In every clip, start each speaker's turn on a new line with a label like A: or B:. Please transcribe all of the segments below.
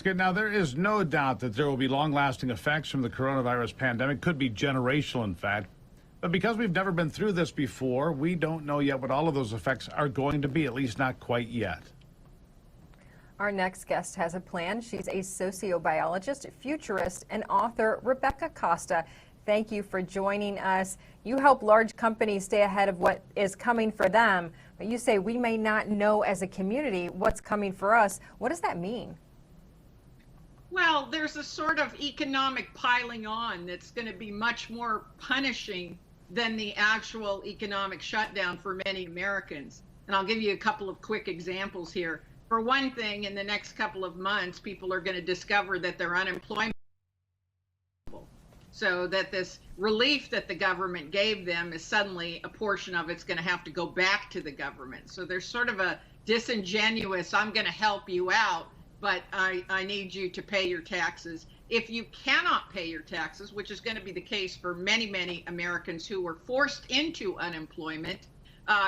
A: Now, there is no doubt that there will be long-lasting effects from the coronavirus pandemic, could be generational, in fact. But because we've never been through this before, we don't know yet what all of those effects are going to be, at least not quite yet.
B: Our next guest has a plan. She's a sociobiologist, futurist, and author, Rebecca Costa. Thank you for joining us. You help large companies stay ahead of what is coming for them, but you say we may not know as a community what's coming for us. What does that mean?
C: Well, there's a sort of economic piling on that's going to be much more punishing than the actual economic shutdown for many Americans. And I'll give you a couple of quick examples here. For one thing, in the next couple of months, people are going to discover that their unemployment, so that this relief that the government gave them is suddenly a portion of it's going to have to go back to the government. So there's sort of a disingenuous, I'm going to help you out, but I need you to pay your taxes. If you cannot pay your taxes, which is going to be the case for many, many Americans who were forced into unemployment,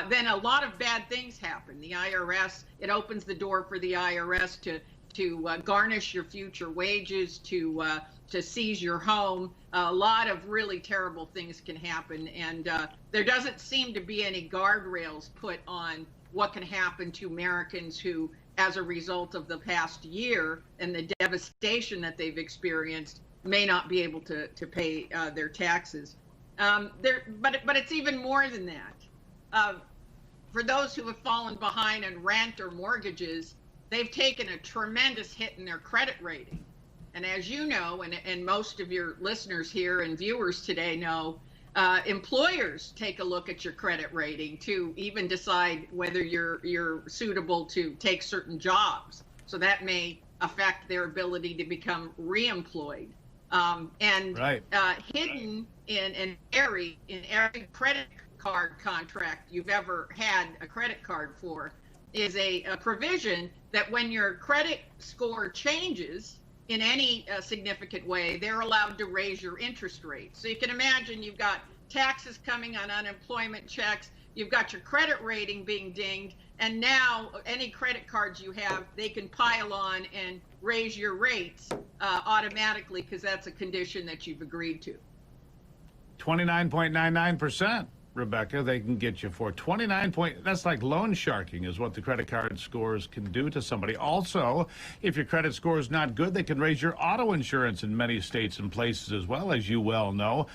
C: then a lot of bad things happen. The IRS, it opens the door for the IRS to garnish your future wages, to seize your home. A lot of really terrible things can happen, and there doesn't seem to be any guardrails put on what can happen to Americans who, as a result of the past year and the devastation that they've experienced, may not be able to pay their taxes. But it's even more than that. For those who have fallen behind on rent or mortgages, they've taken a tremendous hit in their credit rating. And as you know, and most of your listeners here and viewers today know, employers take a look at your credit rating to even decide whether you're suitable to take certain jobs. So that may affect their ability to become reemployed. Right. Hidden in every credit card contract you've ever had a credit card for is a provision that when your credit score changes in any significant way, they're allowed to raise your interest rate. So you can imagine you've got taxes coming on unemployment checks, you've got your credit rating being dinged, and now any credit cards you have, they can pile on and raise your rates automatically because that's a condition that you've agreed to.
A: 29.99%. Rebecca, they can get you for 29 point. That's like loan sharking is what the credit card scores can do to somebody. Also, if your credit score is not good, they can raise your auto insurance in many states and places as well, as you well know.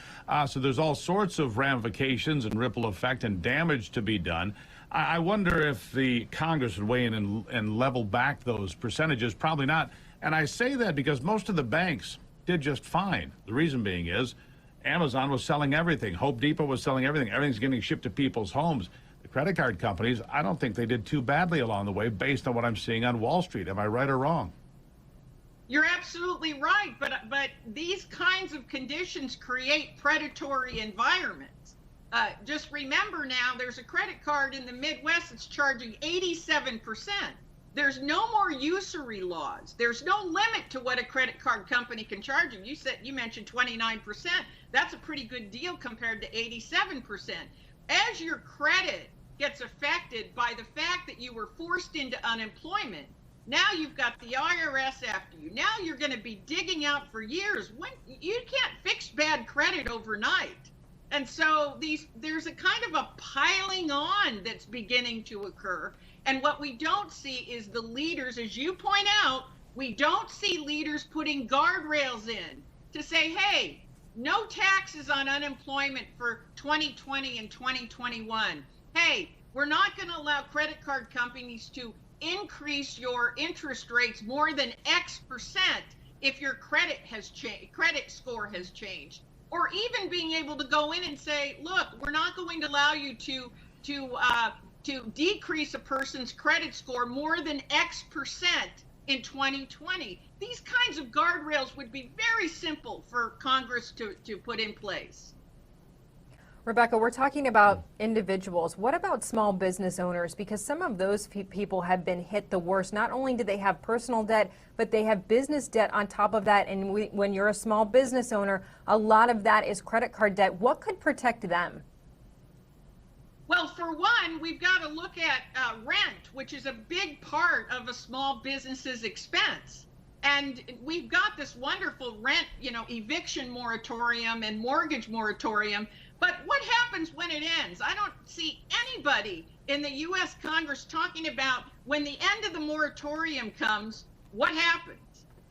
A: So there's all sorts of ramifications and ripple effect and damage to be done. I wonder if the Congress would weigh in and level back those percentages. Probably not. And I say that because most of the banks did just fine. The reason being is Amazon was selling everything. Home Depot was selling everything. Everything's getting shipped to people's homes. The credit card companies, I don't think they did too badly along the way based on what I'm seeing on Wall Street. Am I right or wrong?
C: You're absolutely right, but these kinds of conditions create predatory environments. Just remember now, there's a credit card in the Midwest that's charging 87%. There's no more usury laws. There's no limit to what a credit card company can charge you. You mentioned 29%. That's a pretty good deal compared to 87%. As your credit gets affected by the fact that you were forced into unemployment, now you've got the IRS after you. Now you're going to be digging out for years. You can't fix bad credit overnight. And so there's a kind of a piling on that's beginning to occur. And what we don't see is the leaders, as you point out, we don't see leaders putting guardrails in to say, hey, no taxes on unemployment for 2020 and 2021. Hey, we're not going to allow credit card companies to increase your interest rates more than X percent if your credit score has changed. Or even being able to go in and say, look, we're not going to allow you to decrease a person's credit score more than X percent in 2020. These kinds of guardrails would be very simple for Congress to put in place.
B: Rebecca, we're talking about individuals. What about small business owners? Because some of those people have been hit the worst. Not only do they have personal debt, but they have business debt on top of that. And when you're a small business owner, a lot of that is credit card debt. What could protect them?
C: Well, for one, we've got to look at rent, which is a big part of a small business's expense. And we've got this wonderful rent, eviction moratorium and mortgage moratorium. But what happens when it ends? I don't see anybody in the U.S. Congress talking about when the end of the moratorium comes, what happens?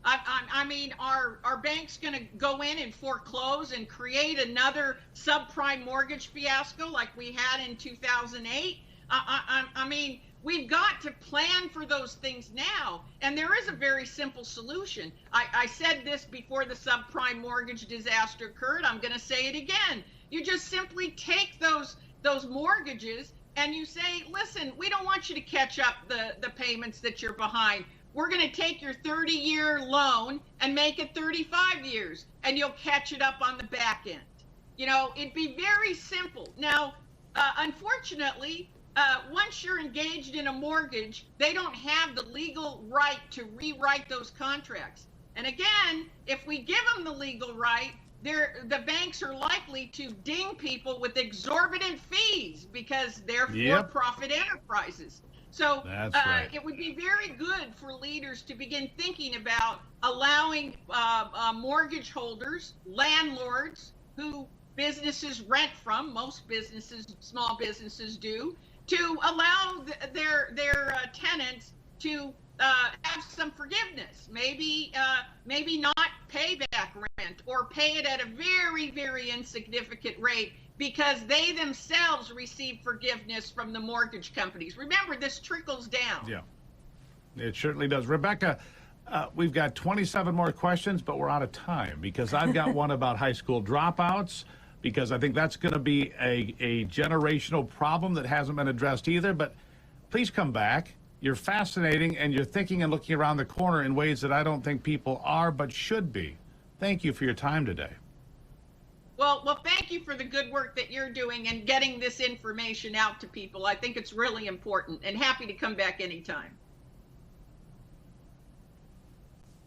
C: I mean, are banks going to go in and foreclose and create another subprime mortgage fiasco like we had in 2008? I mean, we've got to plan for those things now. And there is a very simple solution. I said this before the subprime mortgage disaster occurred. I'm going to say it again. You just simply take those mortgages and you say, listen, we don't want you to catch up the payments that you're behind. We're going to take your 30-year loan and make it 35 years, and you'll catch it up on the back end. It'd be very simple. Now, unfortunately, once you're engaged in a mortgage, they don't have the legal right to rewrite those contracts. And again, if we give them the legal right, the banks are likely to ding people with exorbitant fees because they're for-profit enterprises. So it would be very good for leaders to begin thinking about allowing mortgage holders, landlords who businesses rent from, most businesses, small businesses do, to allow their tenants to have some forgiveness, maybe not pay back rent or pay it at a very, very insignificant rate because they themselves receive forgiveness from the mortgage companies. Remember, this trickles down.
A: Yeah, it certainly does. Rebecca, we've got 27 more questions, but we're out of time because I've got one about high school dropouts, because I think that's going to be a generational problem that hasn't been addressed either. But please come back. You're fascinating, and you're thinking and looking around the corner in ways that I don't think people are, but should be. Thank you for your time today.
C: Well, thank you for the good work that you're doing and getting this information out to people. I think it's really important, and happy to come back anytime.